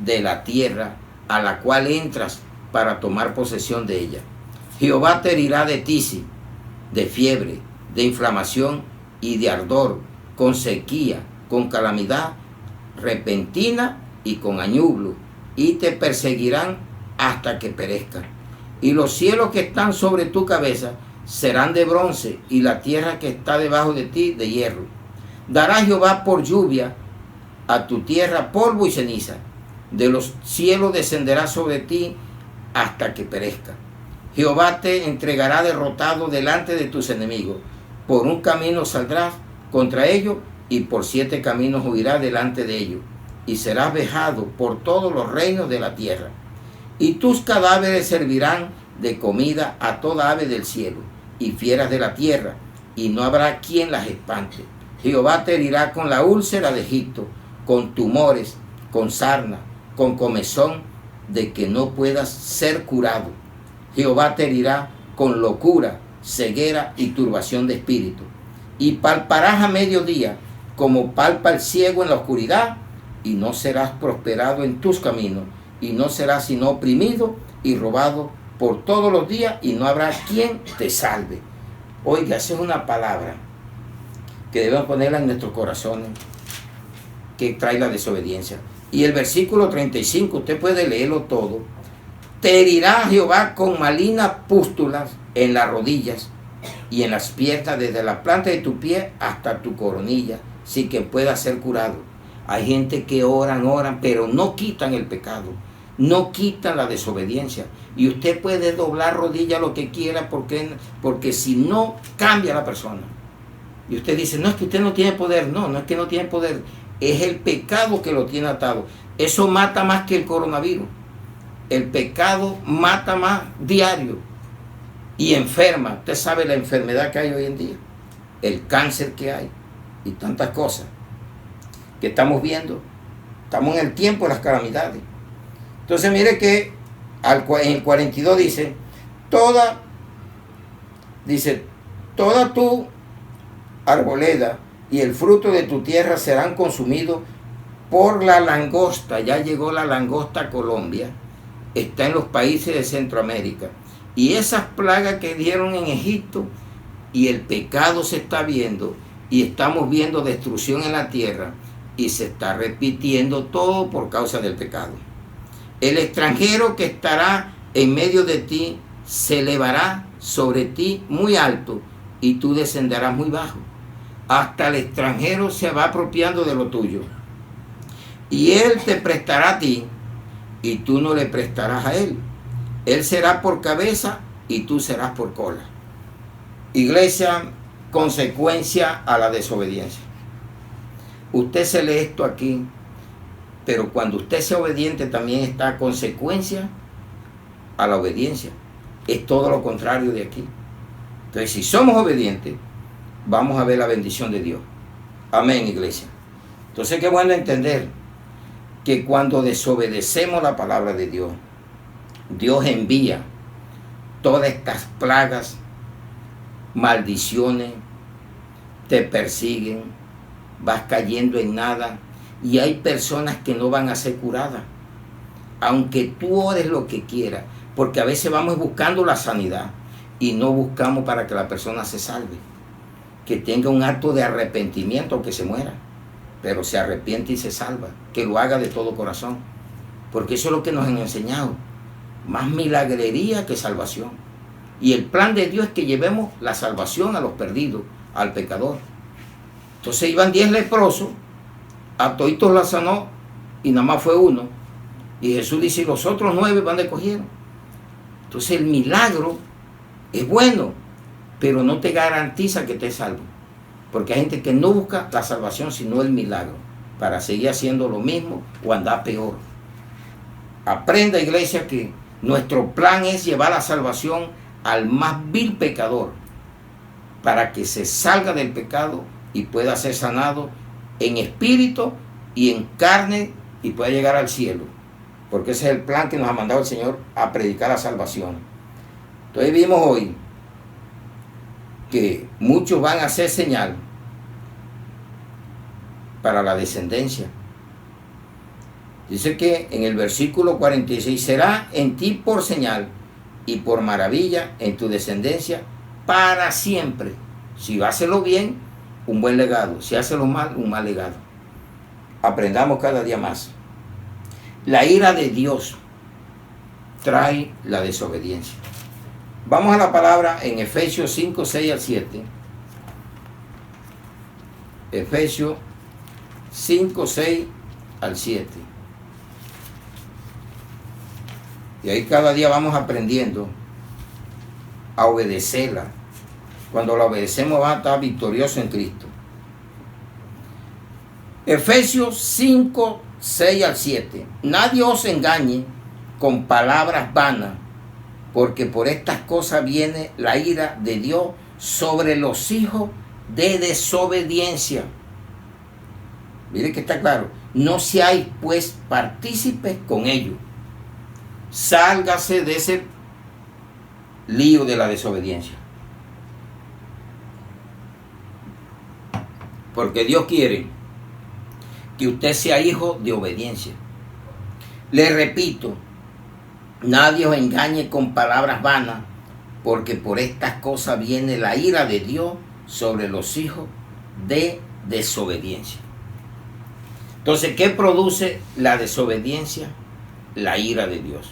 de la tierra a la cual entras para tomar posesión de ella. Jehová te herirá de tisis, de fiebre, de inflamación y de ardor, con sequía, con calamidad repentina y con añublo, y te perseguirán hasta que perezcan. Y los cielos que están sobre tu cabeza serán de bronce, y la tierra que está debajo de ti de hierro. Dará Jehová por lluvia a tu tierra polvo y ceniza. De los cielos descenderá sobre ti hasta que perezca. Jehová te entregará derrotado delante de tus enemigos. Por un camino saldrás contra ellos, y por 7 caminos huirás delante de ellos, y serás vejado por todos los reinos de la tierra. Y tus cadáveres servirán de comida a toda ave del cielo y fieras de la tierra, y no habrá quien las espante. Jehová te herirá con la úlcera de Egipto, con tumores, con sarna, con comezón, de que no puedas ser curado. Jehová te herirá con locura, ceguera y turbación de espíritu. Y palparás a mediodía, como palpa el ciego en la oscuridad, y no serás prosperado en tus caminos, y no serás sino oprimido y robado por todos los días, y no habrá quien te salve. Oiga, esa es una palabra que debemos ponerla en nuestros corazones, que trae la desobediencia. Y el versículo 35, usted puede leerlo todo. Te herirá Jehová con malignas pústulas en las rodillas y en las piernas, desde la planta de tu pie hasta tu coronilla, sin que pueda ser curado. Hay gente que oran, pero no quitan el pecado, no quitan la desobediencia. Y usted puede doblar rodillas lo que quiera, porque si no, cambia la persona. Y usted dice, no, es que usted no tiene poder. No, no es que no tiene poder, es el pecado que lo tiene atado. Eso mata más que el coronavirus. El pecado mata más diario y enferma. Usted sabe la enfermedad que hay hoy en día, el cáncer que hay y tantas cosas que estamos viendo. Estamos en el tiempo de las calamidades. Entonces mire que en el 42 dice, toda tu arboleda y el fruto de tu tierra serán consumidos por la langosta. Ya llegó la langosta a Colombia, está en los países de Centroamérica. Y esas plagas que dieron en Egipto, y el pecado se está viendo, y estamos viendo destrucción en la tierra, y se está repitiendo todo por causa del pecado. El extranjero que estará en medio de ti se elevará sobre ti muy alto y tú descenderás muy bajo. Hasta el extranjero se va apropiando de lo tuyo. Y él te prestará a ti y tú no le prestarás a él. Él será por cabeza y tú serás por cola. Iglesia, consecuencia a la desobediencia. Usted se lee esto aquí, pero cuando usted sea obediente también está consecuencia a la obediencia. Es todo lo contrario de aquí. Entonces, si somos obedientes, vamos a ver la bendición de Dios. Amén, iglesia. Entonces, qué bueno entender que cuando desobedecemos la palabra de Dios, Dios envía todas estas plagas, maldiciones, te persiguen, vas cayendo en nada, y hay personas que no van a ser curadas, aunque tú ores lo que quieras, porque a veces vamos buscando la sanidad y no buscamos para que la persona se salve, que tenga un acto de arrepentimiento, que se muera, pero se arrepiente y se salva, que lo haga de todo corazón, porque eso es lo que nos han enseñado, más milagrería que salvación. Y el plan de Dios es que llevemos la salvación a los perdidos, al pecador. Entonces iban 10 leprosos, a toditos la sanó y nada más fue uno. Y Jesús dice, los otros 9 van de cogieron. Entonces el milagro es bueno, pero no te garantiza que te salvo. Porque hay gente que no busca la salvación sino el milagro, para seguir haciendo lo mismo o andar peor. Aprenda, iglesia, que nuestro plan es llevar la salvación al más vil pecador, para que se salga del pecado y pueda ser sanado en espíritu y en carne y pueda llegar al cielo, porque ese es el plan que nos ha mandado el Señor, a predicar la salvación. Entonces vimos hoy que muchos van a hacer señal para la descendencia. Dice que en el versículo 46, será en ti por señal y por maravilla en tu descendencia para siempre. Si va a hacerlo bien, un buen legado. Si hace lo mal, un mal legado. Aprendamos cada día más. La ira de Dios trae la desobediencia. Vamos a la palabra en Efesios 5, 6 al 7. Efesios 5, 6 al 7. Y ahí cada día vamos aprendiendo a obedecerla. Cuando la obedecemos va a estar victorioso en Cristo. Efesios 5, 6 al 7. Nadie os engañe con palabras vanas, porque por estas cosas viene la ira de Dios sobre los hijos de desobediencia. Mire que está claro. No seáis pues partícipes con ellos. Sálgase de ese lío de la desobediencia. Porque Dios quiere que usted sea hijo de obediencia. Le repito, nadie os engañe con palabras vanas, porque por estas cosas viene la ira de Dios sobre los hijos de desobediencia. Entonces, ¿qué produce la desobediencia? La ira de Dios.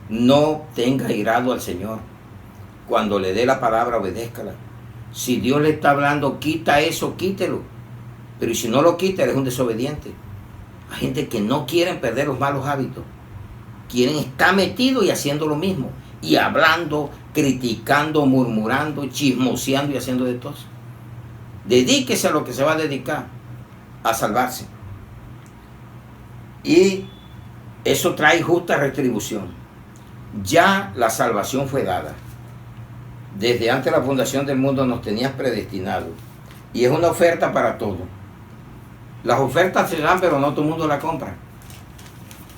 No tenga irado al Señor. Cuando le dé la palabra, obedézcala. Si Dios le está hablando, quita eso, quítelo. Pero si no lo quita, eres un desobediente. Hay gente que no quieren perder los malos hábitos. Quieren estar metidos y haciendo lo mismo. Y hablando, criticando, murmurando, chismoseando y haciendo de todo. Dedíquese a lo que se va a dedicar, a salvarse. Y eso trae justa retribución. Ya la salvación fue dada. Desde antes de la fundación del mundo nos tenías predestinado. Y es una oferta para todos. Las ofertas se dan, pero no todo el mundo la compra.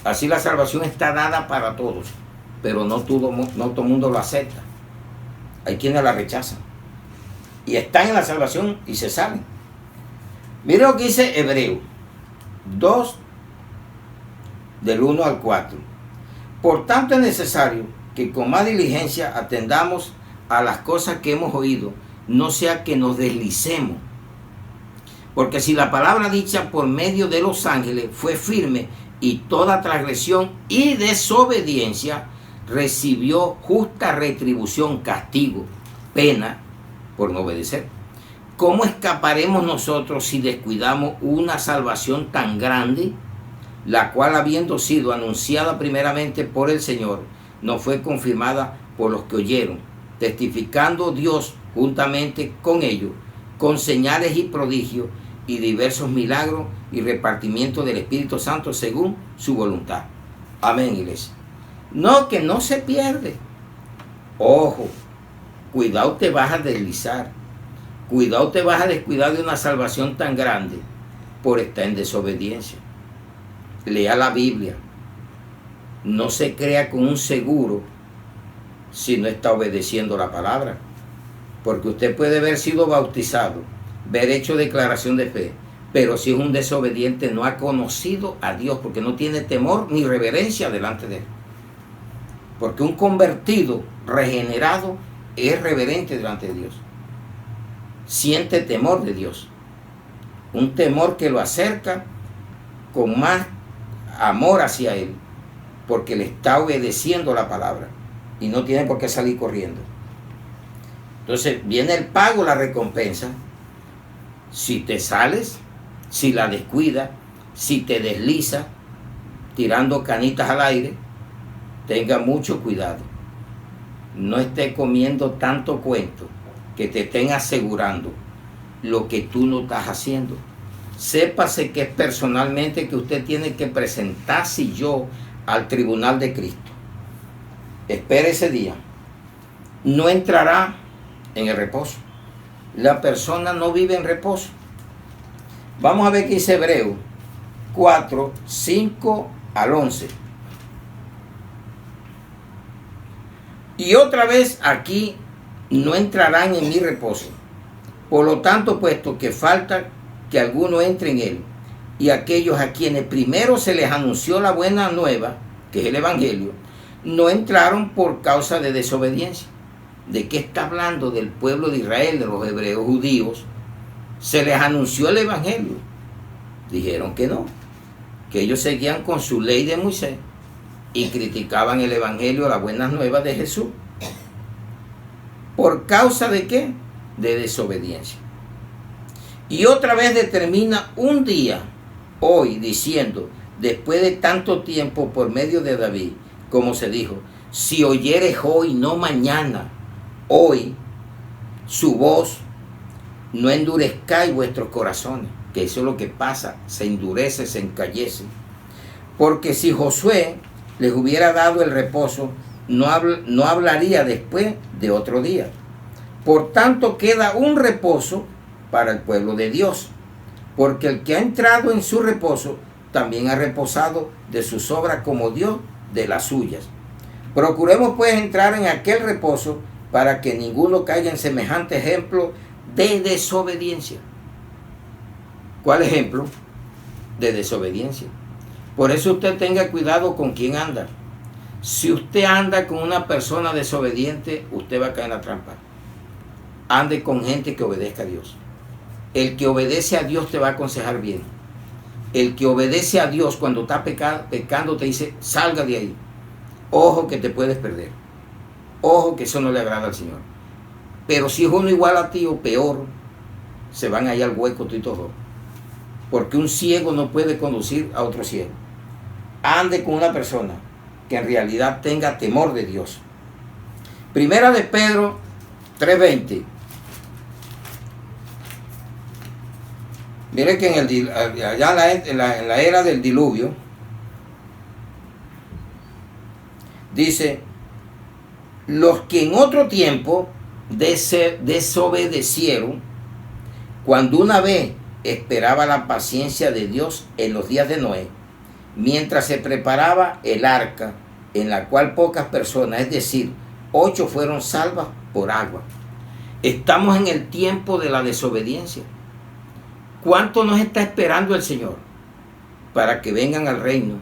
Así la salvación está dada para todos, pero no todo el mundo lo acepta. Hay quienes la rechazan. Y están en la salvación y se salen. Mire lo que dice Hebreo 2, del 1 al 4. Por tanto es necesario que con más diligencia atendamos a las cosas que hemos oído, no sea que nos deslicemos. Porque si la palabra dicha por medio de los ángeles fue firme y toda transgresión y desobediencia recibió justa retribución, castigo, pena por no obedecer. ¿Cómo escaparemos nosotros si descuidamos una salvación tan grande, la cual, habiendo sido anunciada primeramente por el Señor, no fue confirmada por los que oyeron, testificando Dios juntamente con ellos, con señales y prodigios y diversos milagros y repartimiento del Espíritu Santo según su voluntad? Amén, iglesia. No, que no se pierde. Ojo, cuidado, te vas a deslizar. Cuidado, te vas a descuidar de una salvación tan grande por estar en desobediencia. Lea la Biblia. No se crea con un seguro si no está obedeciendo la palabra. Porque usted puede haber sido bautizado, haber hecho declaración de fe, pero si es un desobediente no ha conocido a Dios, porque no tiene temor ni reverencia delante de Él. Porque un convertido, regenerado, es reverente delante de Dios. Siente temor de Dios. Un temor que lo acerca con más amor hacia Él, porque le está obedeciendo la palabra y no tiene por qué salir corriendo. Entonces viene el pago, la recompensa. Si te sales, si la descuidas, si te deslizas, tirando canitas al aire, tenga mucho cuidado. No esté comiendo tanto cuento que te estén asegurando lo que tú no estás haciendo. Sépase que es personalmente que usted tiene que presentarse yo al tribunal de Cristo. Espere ese día. No entrará en el reposo. La persona no vive en reposo. Vamos a ver qué dice Hebreos 4, 5 al 11. Y otra vez aquí no entrarán en mi reposo. Por lo tanto, puesto que falta que alguno entre en él, y aquellos a quienes primero se les anunció la buena nueva, que es el Evangelio, no entraron por causa de desobediencia. ¿De qué está hablando? Del pueblo de Israel, de los hebreos judíos. Se les anunció el Evangelio. Dijeron que no, que ellos seguían con su ley de Moisés y criticaban el Evangelio, las buenas nuevas de Jesús. ¿Por causa de qué? De desobediencia. Y otra vez determina un día, hoy, diciendo, después de tanto tiempo por medio de David, como se dijo, si oyeres hoy, no mañana, hoy, su voz, no endurezcáis vuestros corazones, que eso es lo que pasa, se endurece, se encallece. Porque si Josué les hubiera dado el reposo, no hablaría después de otro día. Por tanto, queda un reposo para el pueblo de Dios, porque el que ha entrado en su reposo también ha reposado de sus obras como Dios de las suyas. Procuremos pues entrar en aquel reposo para que ninguno caiga en semejante ejemplo de desobediencia. ¿Cuál ejemplo? De desobediencia. Por eso usted tenga cuidado con quién anda. Si usted anda con una persona desobediente, usted va a caer en la trampa. Ande con gente que obedezca a Dios. El que obedece a Dios te va a aconsejar bien. El que obedece a Dios cuando está pecando te dice, salga de ahí. Ojo que te puedes perder. Ojo que eso no le agrada al Señor. Pero si es uno igual a ti o peor, se van allá al hueco tú y todo. Porque un ciego no puede conducir a otro ciego. Ande con una persona que en realidad tenga temor de Dios. Primera de Pedro 3:20. Mire que allá en la era del diluvio, dice, los que en otro tiempo desobedecieron, cuando una vez esperaba la paciencia de Dios en los días de Noé, mientras se preparaba el arca, en la cual pocas personas, es decir, 8 fueron salvas por agua. Estamos en el tiempo de la desobediencia. ¿Cuánto nos está esperando el Señor para que vengan al reino?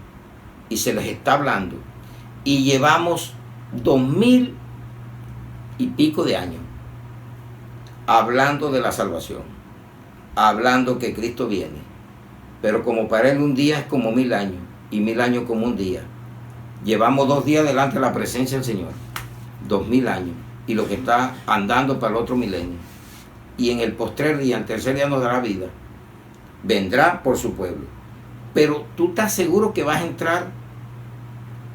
Y se les está hablando. Y llevamos 2000 y pico de años hablando de la salvación, hablando que Cristo viene. Pero como para Él un día es como 1000 años, y 1000 años como un día. Llevamos 2 días delante de la presencia del Señor, 2000 años, y lo que está andando para el otro milenio. Y en el postrer día, en tercer día nos dará vida. Vendrá por su pueblo. Pero tú estás seguro que vas a entrar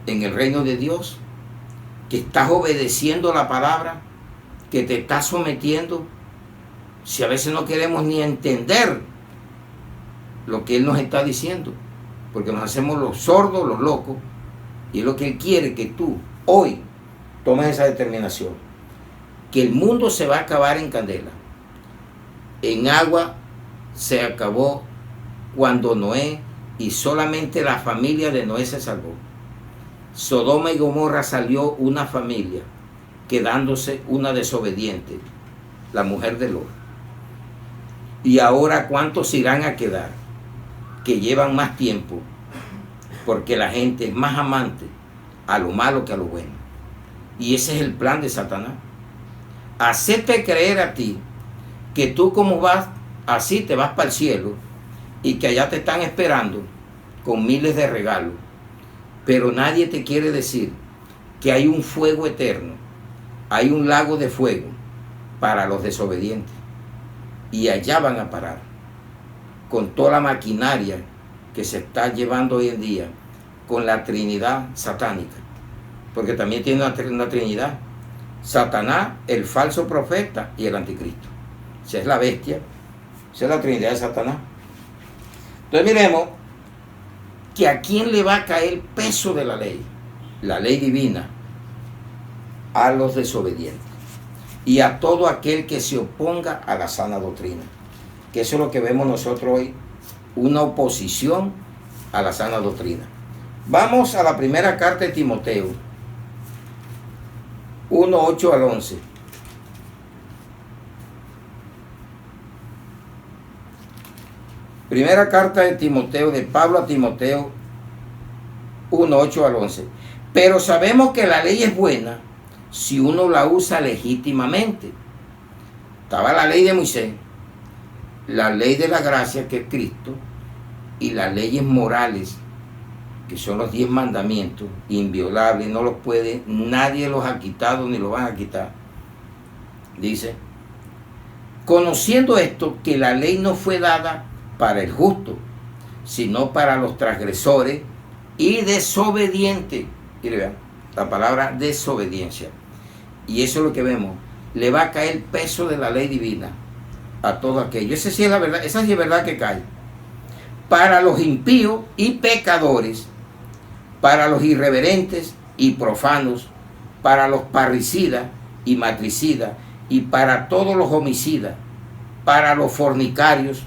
en el reino de Dios, que estás obedeciendo la palabra, que te estás sometiendo. Si a veces no queremos ni entender lo que Él nos está diciendo, porque nos hacemos los sordos, los locos, y es lo que Él quiere, que tú hoy tomes esa determinación, que el mundo se va a acabar en candela. En agua se acabó cuando Noé, y solamente la familia de Noé se salvó. Sodoma y Gomorra salió una familia, quedándose una desobediente, la mujer de Lot. Y ahora, ¿cuántos irán a quedar? Que llevan más tiempo, porque la gente es más amante a lo malo que a lo bueno. Y ese es el plan de Satanás. Hacerte creer a ti que tú, como vas así, te vas para el cielo, y que allá te están esperando con miles de regalos. Pero nadie te quiere decir que hay un fuego eterno, hay un lago de fuego para los desobedientes. Y allá van a parar, con toda la maquinaria que se está llevando hoy en día, con la Trinidad satánica. Porque también tiene una Trinidad. Satanás, el falso profeta y el anticristo. Esa es la bestia, esa es la Trinidad de Satanás. Entonces miremos que a quién le va a caer el peso de la ley divina, a los desobedientes y a todo aquel que se oponga a la sana doctrina, que eso es lo que vemos nosotros hoy, una oposición a la sana doctrina. Vamos a la primera carta de Timoteo 1, 8 al 11. Primera carta de Timoteo, de Pablo a Timoteo 1, 8 al 11. Pero sabemos que la ley es buena si uno la usa legítimamente. Estaba la ley de Moisés, la ley de la gracia, que es Cristo, y las leyes morales, que son los 10 mandamientos, inviolables, no los puede, nadie los ha quitado ni los van a quitar. Dice, conociendo esto, que la ley no fue dada para el justo, sino para los transgresores y desobedientes. Y vean, la palabra desobediencia. Y eso es lo que vemos. Le va a caer el peso de la ley divina a todo aquello. Esa sí es la verdad, esa sí es verdad que cae. Para los impíos y pecadores, para los irreverentes y profanos, para los parricidas y matricidas, y para todos los homicidas, para los fornicarios,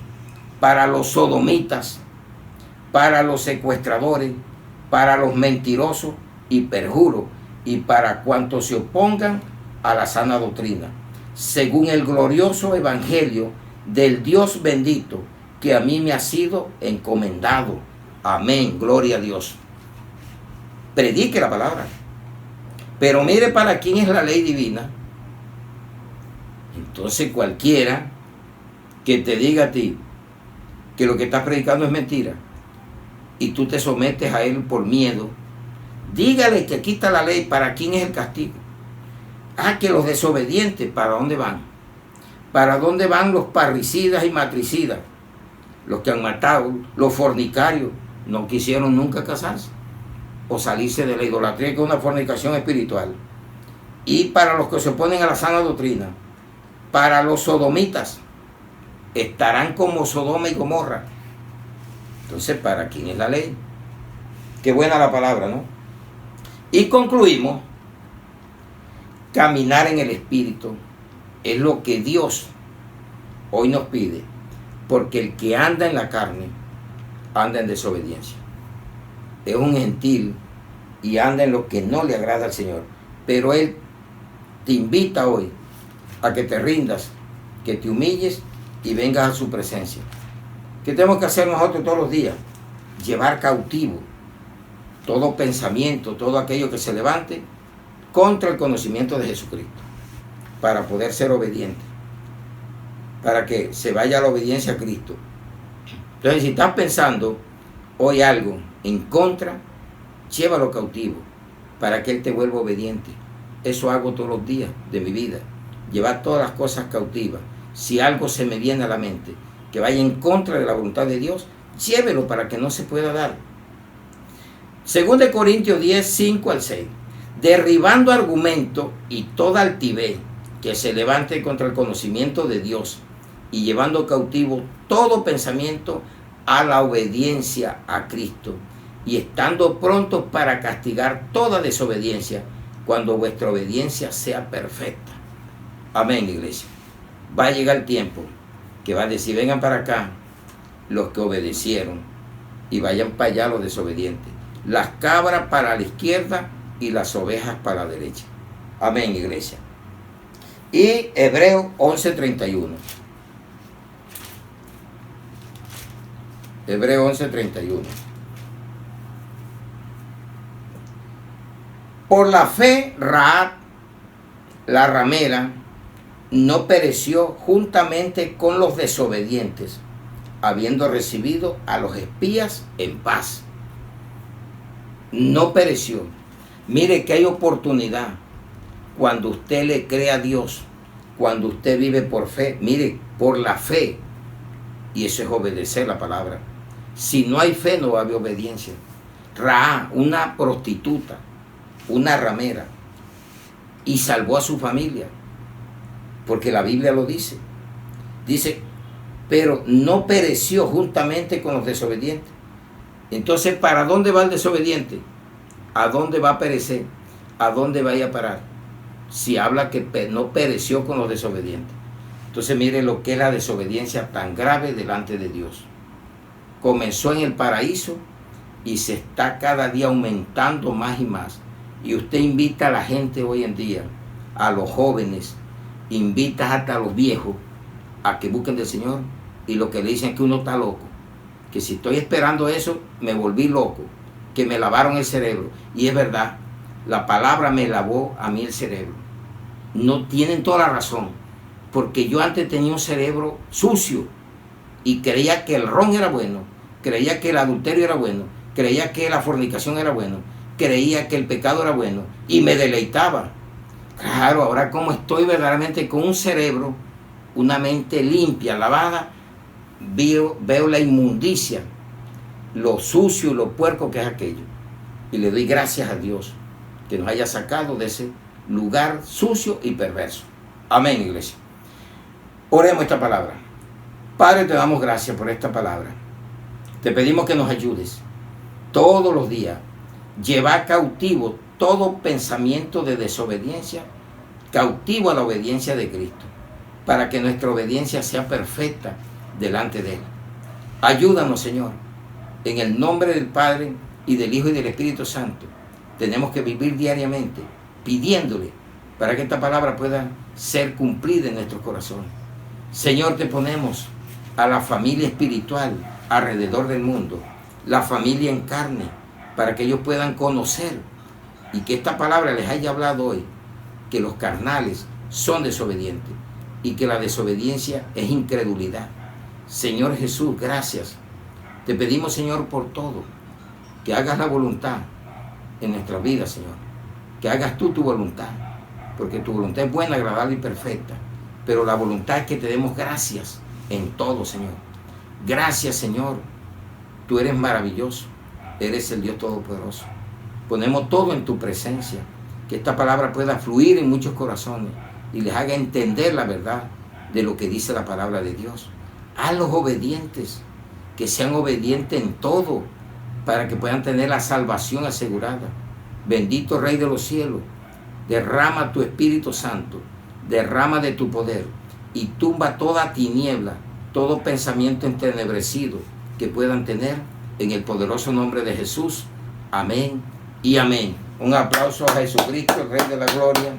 para los sodomitas, para los secuestradores, para los mentirosos y perjuros, y para cuantos se opongan a la sana doctrina, según el glorioso evangelio del Dios bendito, que a mí me ha sido encomendado. Amén, gloria a Dios. Predique la palabra. Pero mire para quién es la ley divina. Entonces cualquiera que te diga a ti que lo que estás predicando es mentira, y tú te sometes a él por miedo, dígale que aquí está la ley. ¿Para quién es el castigo? Que los desobedientes, ¿para dónde van? ¿Para dónde van los parricidas y matricidas? Los que han matado, los fornicarios, no quisieron nunca casarse o salirse de la idolatría, que es una fornicación espiritual. Y para los que se oponen a la sana doctrina, para los sodomitas, estarán como Sodoma y Gomorra. Entonces, ¿para quién es la ley? Qué buena la palabra, ¿no? Y concluimos, caminar en el Espíritu es lo que Dios hoy nos pide, porque el que anda en la carne, anda en desobediencia. Es un gentil y anda en lo que no le agrada al Señor. Pero Él te invita hoy a que te rindas, que te humilles y vengas a su presencia. ¿Qué tenemos que hacer nosotros todos los días? Llevar cautivo todo pensamiento, todo aquello que se levante contra el conocimiento de Jesucristo, para poder ser obediente, para que se vaya la obediencia a Cristo. Entonces, si estás pensando hoy algo en contra, llévalo cautivo para que Él te vuelva obediente. Eso hago todos los días de mi vida, llevar todas las cosas cautivas. Si algo se me viene a la mente que vaya en contra de la voluntad de Dios, llévelo para que no se pueda dar. 2 Corintios 10, 5 al 6. Derribando argumento y toda altivez que se levante contra el conocimiento de Dios y llevando cautivo todo pensamiento a la obediencia a Cristo y estando prontos para castigar toda desobediencia cuando vuestra obediencia sea perfecta. Amén, iglesia. Va a llegar el tiempo que va a decir, vengan para acá los que obedecieron y vayan para allá los desobedientes. Las cabras para la izquierda y las ovejas para la derecha. Amén, iglesia. Y Hebreos 11:31. Hebreos 11:31. Por la fe, Rahab, la ramera, no pereció juntamente con los desobedientes, habiendo recibido a los espías en paz. No pereció. Mire que hay oportunidad cuando usted le cree a Dios, cuando usted vive por fe. Mire, por la fe. Y eso es obedecer la palabra. Si no hay fe, no va a haber obediencia. Rahab, una prostituta, una ramera, y salvó a su familia, porque la Biblia lo dice. Dice, pero no pereció juntamente con los desobedientes. Entonces, ¿para dónde va el desobediente? ¿A dónde va a perecer? ¿A dónde va a ir a parar? Si habla que no pereció con los desobedientes. Entonces, mire lo que es la desobediencia tan grave delante de Dios. Comenzó en el paraíso y se está cada día aumentando más y más. Y usted invita a la gente hoy en día, a los jóvenes, invita hasta a los viejos a que busquen del Señor, y lo que le dicen es que uno está loco, que si estoy esperando eso me volví loco, que me lavaron el cerebro. Y es verdad, la palabra me lavó a mí el cerebro. No tienen toda la razón, porque yo antes tenía un cerebro sucio y creía que el ron era bueno, creía que el adulterio era bueno, creía que la fornicación era bueno, creía que el pecado era bueno y me deleitaba. Claro, ahora como estoy verdaderamente con un cerebro, una mente limpia, lavada, veo la inmundicia, lo sucio y lo puerco que es aquello. Y le doy gracias a Dios que nos haya sacado de ese lugar sucio y perverso. Amén, iglesia. Oremos esta palabra. Padre, te damos gracias por esta palabra. Te pedimos que nos ayudes todos los días. Llevar cautivo todo pensamiento de desobediencia, cautivo a la obediencia de Cristo, para que nuestra obediencia sea perfecta delante de Él. Ayúdanos, Señor, en el nombre del Padre y del Hijo y del Espíritu Santo. Tenemos que vivir diariamente pidiéndole para que esta palabra pueda ser cumplida en nuestros corazones. Señor, te ponemos a la familia espiritual alrededor del mundo, la familia en carne, para que ellos puedan conocer y que esta palabra les haya hablado hoy, que los carnales son desobedientes y que la desobediencia es incredulidad. Señor Jesús, gracias. Te pedimos, Señor, por todo, que hagas la voluntad en nuestra vida, Señor, que hagas tú tu voluntad, porque tu voluntad es buena, agradable y perfecta, pero la voluntad es que te demos gracias en todo, Señor. Gracias, Señor, tú eres maravilloso, eres el Dios Todopoderoso. Ponemos todo en tu presencia, que esta palabra pueda fluir en muchos corazones y les haga entender la verdad de lo que dice la palabra de Dios. A los obedientes, que sean obedientes en todo, para que puedan tener la salvación asegurada. Bendito Rey de los cielos, derrama tu Espíritu Santo, derrama de tu poder y tumba toda tiniebla, todo pensamiento entenebrecido que puedan tener, en el poderoso nombre de Jesús. Amén y amén. Un aplauso a Jesucristo, el Rey de la Gloria.